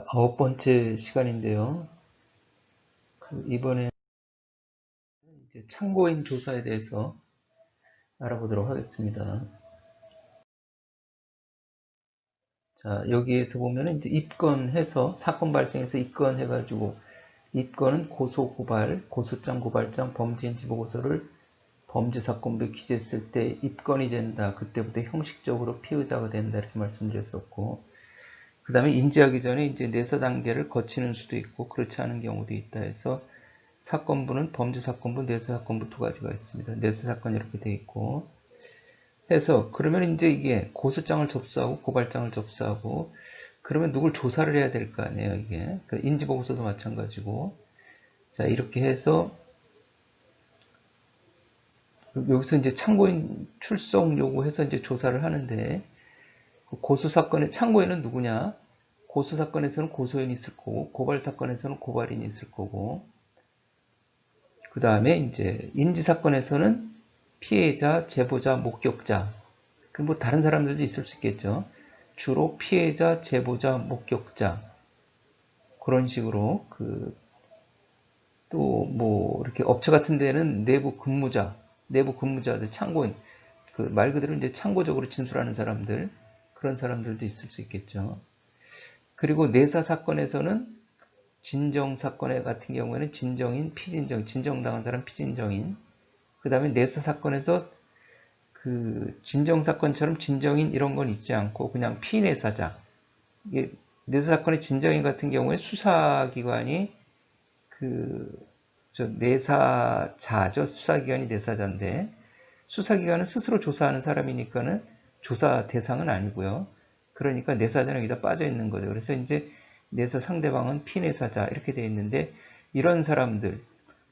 9번째 시간인데요. 이번에 이제 참고인 조사에 대해서 알아보도록 하겠습니다. 자, 여기에서 보면은 이제 입건해서 사건 발생해서 입건해가지고 입건은 고소 고발, 고소장, 고발장, 범죄인지 보고서를 범죄사건부에 기재했을 때 입건이 된다. 그때부터 형식적으로 피의자가 된다. 이렇게 말씀드렸었고, 그 다음에 인지하기 전에 이제 내사 단계를 거치는 수도 있고 그렇지 않은 경우도 있다 해서 사건부는 범죄사건부, 내사사건부 두 가지가 있습니다. 내사사건 이렇게 돼 있고 해서 그러면 이제 이게 고소장을 접수하고 고발장을 접수하고 그러면 누굴 조사를 해야 될 거 아니에요. 이게 인지보고서도 마찬가지고 자 이렇게 해서 여기서 이제 참고인 출석 요구해서 이제 조사를 하는데 고소사건의 참고인은 누구냐? 고소사건에서는 고소인이 있을 거고 고발사건에서는 고발인이 있을 거고 그 다음에 이제 인지사건에서는 피해자, 제보자, 목격자. 뭐 다른 사람들도 있을 수 있겠죠. 주로 피해자, 제보자, 목격자. 그런 식으로 또 뭐 이렇게 업체 같은 데는 내부 근무자들, 참고인. 말 그대로 이제 참고적으로 진술하는 사람들. 그런 사람들도 있을 수 있겠죠. 그리고 내사 사건에서는 진정 사건 같은 경우에는 진정인, 피진정, 진정당한 사람, 피진정인. 그 다음에 내사 사건에서 진정사건처럼 진정인 이런 건 있지 않고 그냥 피내사자. 이게 내사사건의 진정인 같은 경우에 수사기관이 내사자죠. 수사기관이 내사자인데 수사기관은 스스로 조사하는 사람이니까는 조사 대상은 아니고요. 그러니까 내사자는 여기다 빠져 있는 거죠. 그래서 이제 내사 상대방은 피내사자 이렇게 되어 있는데 이런 사람들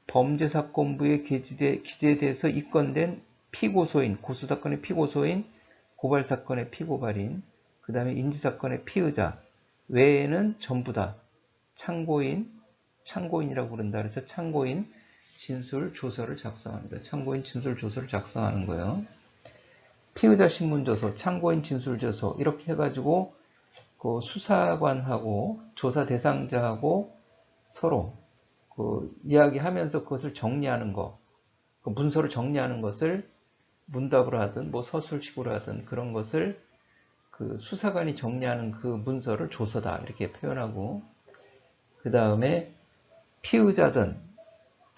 범죄사건부에 기재돼서 입건된 피고소인, 고소사건의 피고소인, 고발사건의 피고발인, 그 다음에 인지사건의 피의자 외에는 전부 다 참고인이라고 부른다. 그래서 참고인 진술조서를 작성합니다. 참고인 진술조서를 작성하는 거예요. 피의자 신문조서, 참고인 진술조서 이렇게 해가지고 수사관하고 조사 대상자하고 서로 이야기하면서 그것을 정리하는 거, 문서를 정리하는 것을 문답으로 하든 뭐 서술식으로 하든 그런 것을 수사관이 정리하는 그 문서를 조서다 이렇게 표현하고 그 다음에 피의자든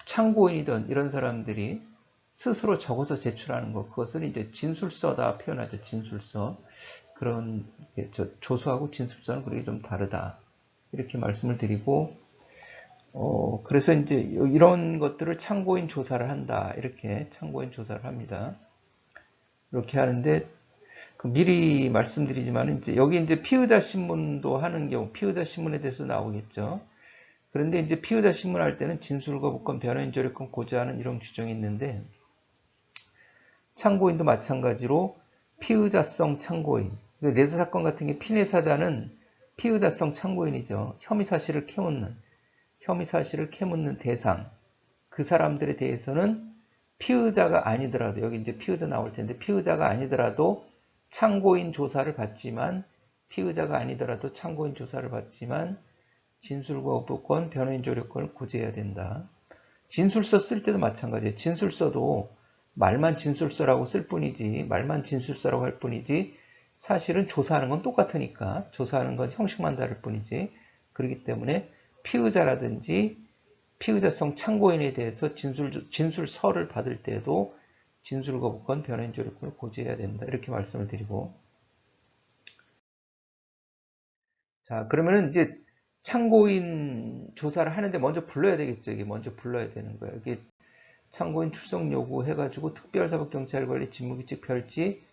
참고인이든 이런 사람들이 스스로 적어서 제출하는 것 그것을 이제 진술서다 표현하죠. 진술서. 그런 조서하고 진술서는 그렇게 좀 다르다 이렇게 말씀을 드리고 그래서 이제 이런 것들을 참고인 조사를 한다. 이렇게 참고인 조사를 합니다. 이렇게 하는데 미리 말씀드리지만 이제 여기 이제 피의자 신문도 하는 경우 피의자 신문에 대해서 나오겠죠. 그런데 이제 피의자 신문 할 때는 진술거부권, 변호인 조력권 고지하는 이런 규정이 있는데 참고인도 마찬가지로 피의자성 참고인. 내사 사건 같은 게 피내사자는 피의자성 참고인이죠. 혐의 사실을 캐묻는 대상. 그 사람들에 대해서는 피의자가 아니더라도 여기 이제 피의자 나올 텐데 피의자가 아니더라도 참고인 조사를 받지만 피의자가 아니더라도 참고인 조사를 받지만 진술거부권, 변호인 조력권을 고지해야 된다. 진술서 쓸 때도 마찬가지예요. 진술서도 말만 진술서라고 쓸 뿐이지 말만 진술서라고 할 뿐이지 사실은 조사하는 건 똑같으니까 조사하는 건 형식만 다를 뿐이지 그렇기 때문에 피의자라든지 피의자성 참고인에 대해서 진술서를 받을 때도 진술거부권, 변호인 조력권을 고지해야 된다. 이렇게 말씀을 드리고 자 그러면은 이제 참고인 조사를 하는데 먼저 불러야 되겠죠. 이게 먼저 불러야 되는 거예요. 이게 참고인 출석 요구 해가지고 특별사법경찰관리 직무규칙 별지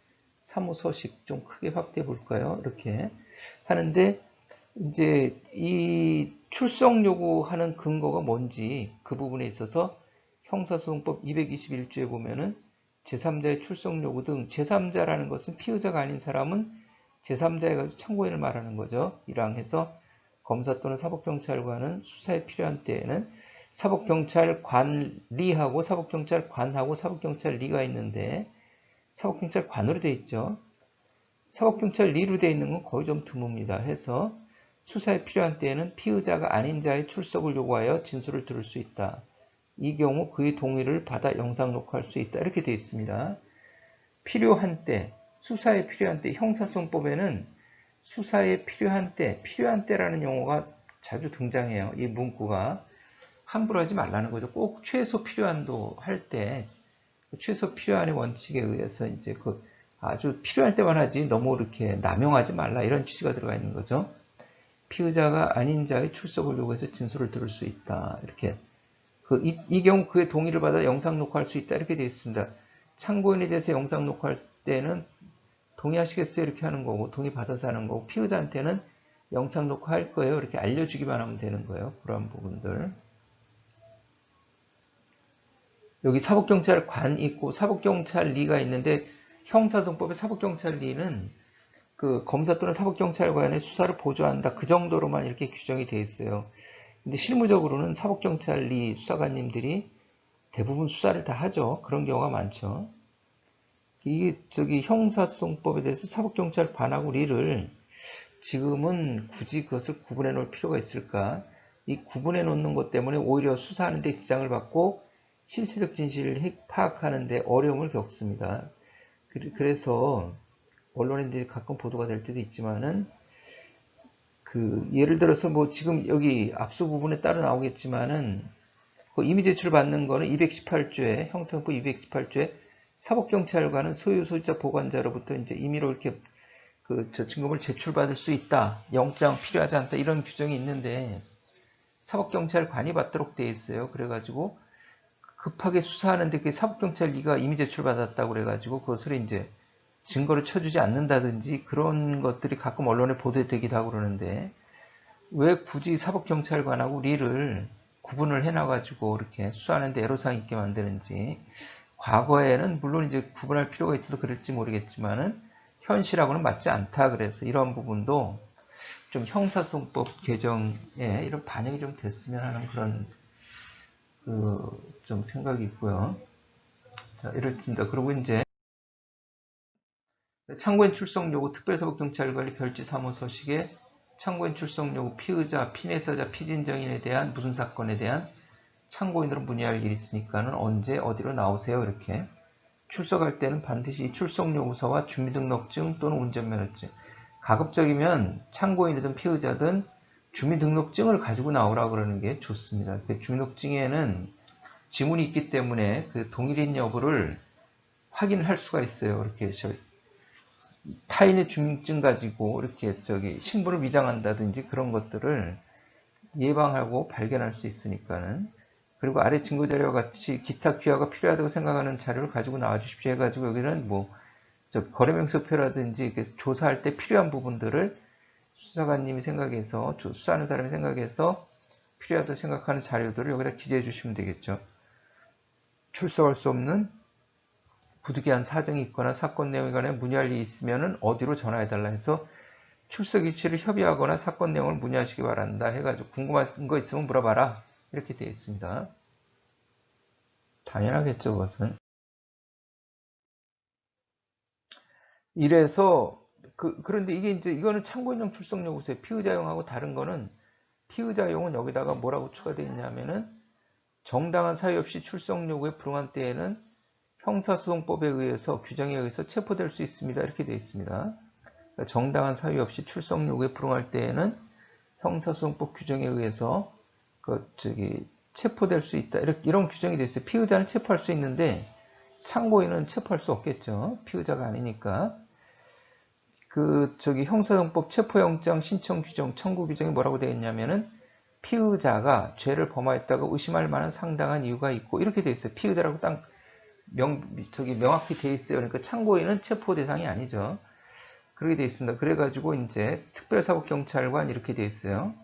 사무소식 좀 크게 확대해 볼까요? 이렇게 하는데 이제 이 출석 요구하는 근거가 뭔지 그 부분에 있어서 형사소송법 221조에 보면은 제3자의 출석 요구 등 제3자라는 것은 피의자가 아닌 사람은 제3자에 가지고 참고인을 말하는 거죠. 이랑해서 검사 또는 사법경찰관은 수사에 필요한 때에는 사법경찰관리하고 사법경찰관하고 사법경찰리가 있는데 사법경찰관으로 되어 있죠. 사법경찰리로 되어 있는 건 거의 좀 드뭅니다. 해서 수사에 필요한 때에는 피의자가 아닌 자의 출석을 요구하여 진술을 들을 수 있다. 이 경우 그의 동의를 받아 영상 녹화할 수 있다. 이렇게 되어 있습니다. 필요한 때, 수사에 필요한 때, 형사성법에는 수사에 필요한 때, 필요한 때라는 용어가 자주 등장해요. 이 문구가. 함부로 하지 말라는 거죠. 꼭 최소 필요한도 할 때, 최소 필요한의 원칙에 의해서 이제 그 아주 필요할 때만 하지 너무 이렇게 남용하지 말라 이런 취지가 들어가 있는 거죠. 피의자가 아닌 자의 출석을 요구해서 진술을 들을 수 있다. 이렇게 이 경우 그의 동의를 받아 영상 녹화할 수 있다. 이렇게 되어 있습니다. 참고인에 대해서 영상 녹화할 때는 동의하시겠어요? 이렇게 하는 거고 동의 받아서 하는 거고 피의자한테는 영상 녹화할 거예요. 이렇게 알려주기만 하면 되는 거예요. 그런 부분들. 여기 사법경찰관 있고 사법경찰리가 있는데 형사성법의 사법경찰리는 그 검사 또는 사법경찰관의 수사를 보조한다. 그 정도로만 이렇게 규정이 되어 있어요. 근데 실무적으로는 사법경찰리 수사관님들이 대부분 수사를 다 하죠. 그런 경우가 많죠. 이게 형사소송법에 대해서 사법경찰관하고 리를 지금은 굳이 그것을 구분해 놓을 필요가 있을까? 이 구분해 놓는 것 때문에 오히려 수사하는 데 지장을 받고 실체적 진실을 파악하는 데 어려움을 겪습니다. 그래서 언론인들이 가끔 보도가 될 때도 있지만은 예를 들어서 뭐 지금 여기 압수 부분에 따로 나오겠지만은 그 이미 제출받는 거는 218조에 형사법 218조에 사법경찰관은 소유 소유자 보관자로부터 이제 임의로 이렇게 증거물 제출받을 수 있다. 영장 필요하지 않다. 이런 규정이 있는데 사법경찰관이 받도록 되어 있어요. 그래가지고 급하게 수사하는데 그 사법경찰리가 이미 제출받았다고 그래가지고 그것을 이제 증거를 쳐주지 않는다든지 그런 것들이 가끔 언론에 보도되기도 하고 그러는데 왜 굳이 사법경찰관하고 리를 구분을 해놔가지고 이렇게 수사하는데 애로사항 있게 만드는지 과거에는 물론 이제 구분할 필요가 있어서 그랬지 모르겠지만은 현실하고는 맞지 않다 그래서 이런 부분도 좀 형사소송법 개정에 이런 반영이 좀 됐으면 하는 그런 좀 생각이 있고요. 자, 이렇습니다. 그리고 이제 참고인 출석 요구 특별사법경찰관리 별지사무소식에 참고인 출석 요구 피의자, 피내사자, 피진정인에 대한 무슨 사건에 대한 참고인으로 문의할 일이 있으니까는 언제 어디로 나오세요 이렇게 출석할 때는 반드시 출석 요구서와 주민등록증 또는 운전면허증 가급적이면 참고인이든 피의자든 주민등록증을 가지고 나오라 그러는 게 좋습니다. 주민등록증에는 지문이 있기 때문에 그 동일인 여부를 확인할 수가 있어요. 이렇게 타인의 주민증 가지고 이렇게 신분을 위장한다든지 그런 것들을 예방하고 발견할 수 있으니까는 그리고 아래 증거자료와 같이 기타 귀하가 필요하다고 생각하는 자료를 가지고 나와 주십시오 해가지고 여기는 뭐 거래명세표라든지 조사할 때 필요한 부분들을 수사관님이 생각해서 수사하는 사람이 생각해서 필요하다고 생각하는 자료들을 여기다 기재해 주시면 되겠죠. 출석할 수 없는 부득이한 사정이 있거나 사건 내용에 관해 문의할 일이 있으면 어디로 전화해달라 해서 출석 일치를 협의하거나 사건 내용을 문의하시기 바란다 해가지고 궁금한 거 있으면 물어봐라 이렇게 되어 있습니다. 당연하겠죠 그것은. 이래서 그런데 이게 이제 이거는 참고인용 출석 요구서에 피의자용하고 다른 거는 피의자용은 여기다가 뭐라고 추가되어 있냐면은 정당한 사유 없이 출석 요구에 불응한 때에는 형사소송법에 의해서 규정에 의해서 체포될 수 있습니다. 이렇게 되어 있습니다. 그러니까 정당한 사유 없이 출석 요구에 불응할 때에는 형사소송법 규정에 의해서 체포될 수 있다. 이런 규정이 되어 있어요. 피의자는 체포할 수 있는데 참고인은 체포할 수 없겠죠. 피의자가 아니니까. 형사소송법 체포영장 신청 규정, 청구 규정이 뭐라고 되어 있냐면은 피의자가 죄를 범하였다고 의심할 만한 상당한 이유가 있고 이렇게 되어 있어요. 피의자라고 딱 명확히 되어 있어요. 그러니까 참고인은 체포 대상이 아니죠. 그렇게 되어 있습니다. 그래가지고 이제 특별사법경찰관 이렇게 되어 있어요.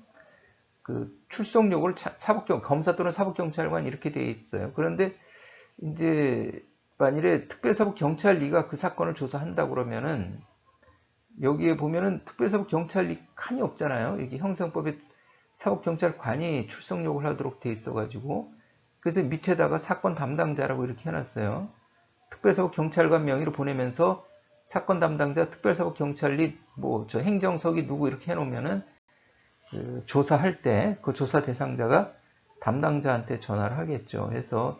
출석 요구를 검사 또는 사법경찰관 이렇게 되어 있어요. 그런데 이제 만일에 특별사법경찰리가 그 사건을 조사한다고 그러면은 여기에 보면은 특별사법경찰리 칸이 없잖아요. 여기 형사법에 사법경찰관이 출석 요구를 하도록 되어 있어가지고 그래서 밑에다가 사건 담당자라고 이렇게 해놨어요. 특별사법경찰관 명의로 보내면서 사건 담당자 특별사법경찰리 행정석이 누구 이렇게 해놓으면은 그 조사할 때 그 조사 대상자가 담당자한테 전화를 하겠죠. 해서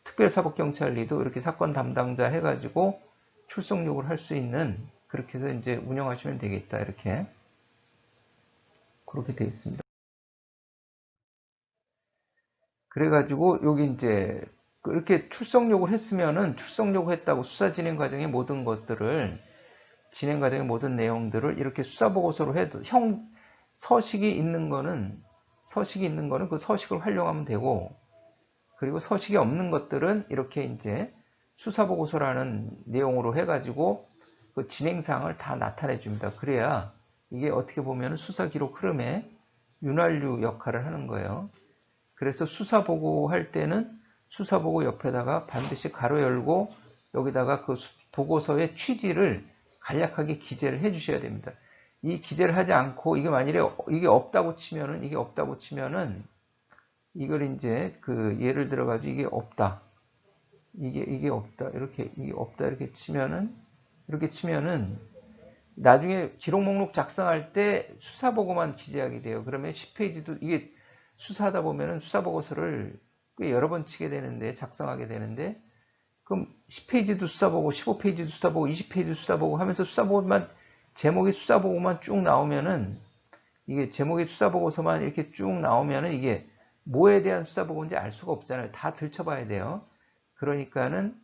특별사법경찰리도 이렇게 사건 담당자 해가지고 출석 요구를 할 수 있는, 그렇게 해서 이제 운영하시면 되겠다. 이렇게 그렇게 되어 있습니다. 그래가지고 여기 이제 이렇게 출석 요구를 했으면은 출석 요구했다고 수사 진행 과정의 모든 것들을, 진행 과정의 모든 내용들을 이렇게 수사 보고서로 해도, 서식이 있는 거는 그 서식을 활용하면 되고, 그리고 서식이 없는 것들은 이렇게 이제 수사 보고서라는 내용으로 해가지고 그 진행사항을 다 나타내 줍니다. 그래야 이게 어떻게 보면 수사 기록 흐름에 윤활유 역할을 하는 거예요. 그래서 수사 보고 할 때는 수사 보고 옆에다가 반드시 가로 열고 여기다가 그 보고서의 취지를 간략하게 기재를 해 주셔야 됩니다. 이 기재를 하지 않고 이게 만일에 이게 없다고 치면은 이걸 이제 그 예를 들어 가지고 이게 없다. 이게 없다. 이게 없다. 이렇게 치면은 나중에 기록 목록 작성할 때 수사 보고만 기재하게 돼요. 그러면 10페이지도 이게 수사하다 보면은 수사 보고서를 꽤 여러 번 치게 되는데, 작성하게 되는데, 그럼 10페이지도 수사 보고 15페이지도 수사 보고 20페이지도 수사 보고 하면서 수사 보고만, 제목이 수사 보고만 쭉 나오면은, 이게 제목이 수사 보고서만 이렇게 쭉 나오면은 이게 뭐에 대한 수사 보고인지 알 수가 없잖아요. 다 들춰봐야 돼요. 그러니까는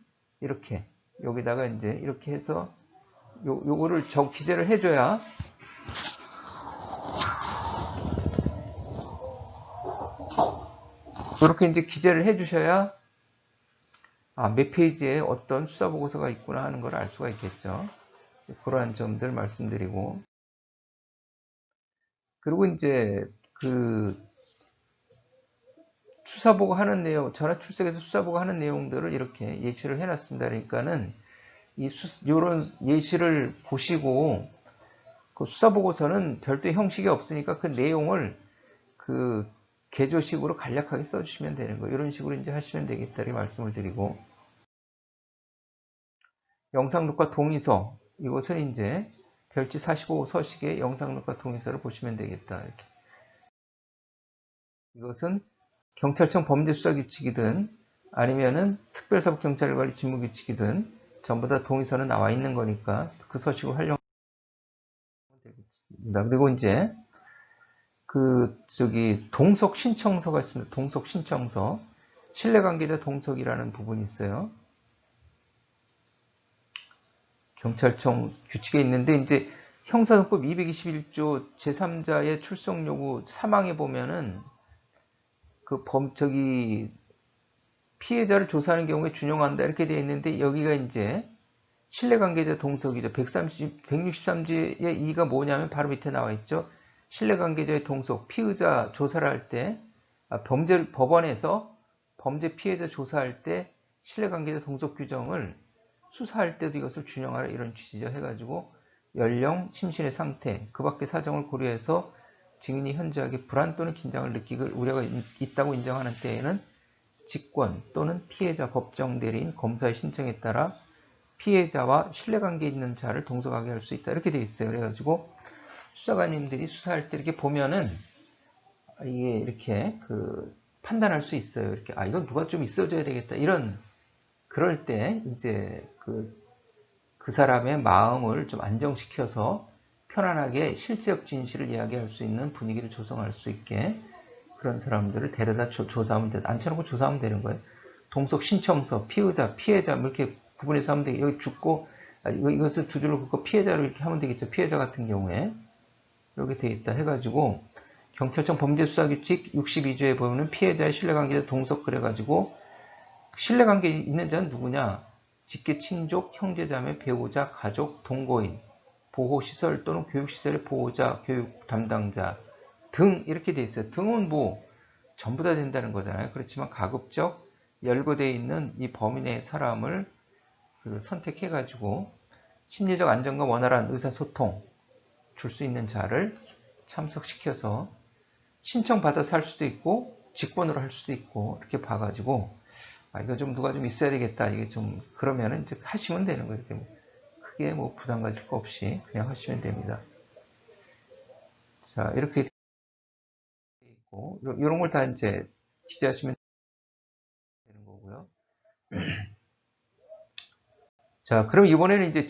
이렇게 여기다가 이제 이렇게 해서 요거를 기재를 해줘야, 이렇게 이제 기재를 해주셔야 몇 페이지에 어떤 수사 보고서가 있구나 하는 걸 알 수가 있겠죠. 그러한 점들 말씀드리고, 그리고 이제 그 수사보고 하는 내용, 전화 출석에서 수사보고 하는 내용들을 이렇게 예시를 해놨습니다. 그러니까는 이런 예시를 보시고, 그 수사보고서는 별도의 형식이 없으니까 그 내용을 그 개조식으로 간략하게 써주시면 되는 거예요. 이런 식으로 이제 하시면 되겠다 이렇게 말씀을 드리고, 영상록과 동의서, 이것은 이제 별지 45 서식의 영상록과 동의서를 보시면 되겠다. 이렇게. 이것은 경찰청 범죄수사규칙이든 아니면은 특별사법경찰관리 직무규칙이든 전부 다 동의서는 나와 있는 거니까 그 서식을 활용하면 되겠습니다. 그리고 이제 동석 신청서가 있습니다. 동석 신청서. 신뢰관계자 동석이라는 부분이 있어요. 경찰청 규칙에 있는데, 이제 형사소법 221조 제3자의 출석 요구 사망에 보면은 피해자를 조사하는 경우에 준용한다 이렇게 되어 있는데, 여기가 이제 신뢰관계자 동석이죠. 163조의 2가 뭐냐면 바로 밑에 나와 있죠. 신뢰관계자의 동석, 피의자 조사를 할 때, 법원에서 범죄 피해자 조사할 때 신뢰관계자 동석 규정을 수사할 때도 이것을 준용하라 이런 취지죠. 해가지고 연령, 심신의 상태, 그 밖의 사정을 고려해서 증인이 현저하게 불안 또는 긴장을 느끼고 우려가 있다고 인정하는 때에는 직권 또는 피해자 법정 대리인 검사의 신청에 따라 피해자와 신뢰관계 있는 자를 동석하게 할 수 있다 이렇게 되어 있어요. 그래가지고 수사관님들이 수사할 때 이렇게 보면은 이게 이렇게 판단할 수 있어요. 이렇게 이건 누가 좀 있어줘야 되겠다 그럴 때 이제 그 사람의 마음을 좀 안정시켜서 편안하게 실제적 진실을 이야기할 수 있는 분위기를 조성할 수 있게 그런 사람들을 데려다 조사하면 앉혀놓고 조사하면 되는 거예요. 동석 신청서, 피해자 뭐 이렇게 구분해서 하면 되겠죠. 여기 죽고 이것을 두 줄로 긋고 피해자로 이렇게 하면 되겠죠. 피해자 같은 경우에 이렇게 돼 있다 해가지고 경찰청 범죄수사규칙 62조에 보면은 피해자의 신뢰관계자 동석 그래가지고 신뢰관계 있는 자는 누구냐? 직계 친족, 형제자매, 배우자, 가족, 동거인, 보호시설 또는 교육시설의 보호자, 교육 담당자 등 이렇게 돼 있어요. 등은 뭐 전부 다 된다는 거잖아요. 그렇지만 가급적 열거되어 있는 이 범위 내의 사람을 선택해가지고 심리적 안정과 원활한 의사소통 줄 수 있는 자를 참석시켜서 신청받아서 할 수도 있고 직권으로 할 수도 있고 이렇게 봐가지고 이거 좀 누가 좀 있어야 되겠다. 이게 좀 그러면은 이제 하시면 되는 거예요. 이렇게 크게 뭐 부담 가질 거 없이 그냥 하시면 됩니다. 자, 이렇게 있고, 이런 걸 다 이제 기재하시면 되는 거고요. 자, 그럼 이번에는 이제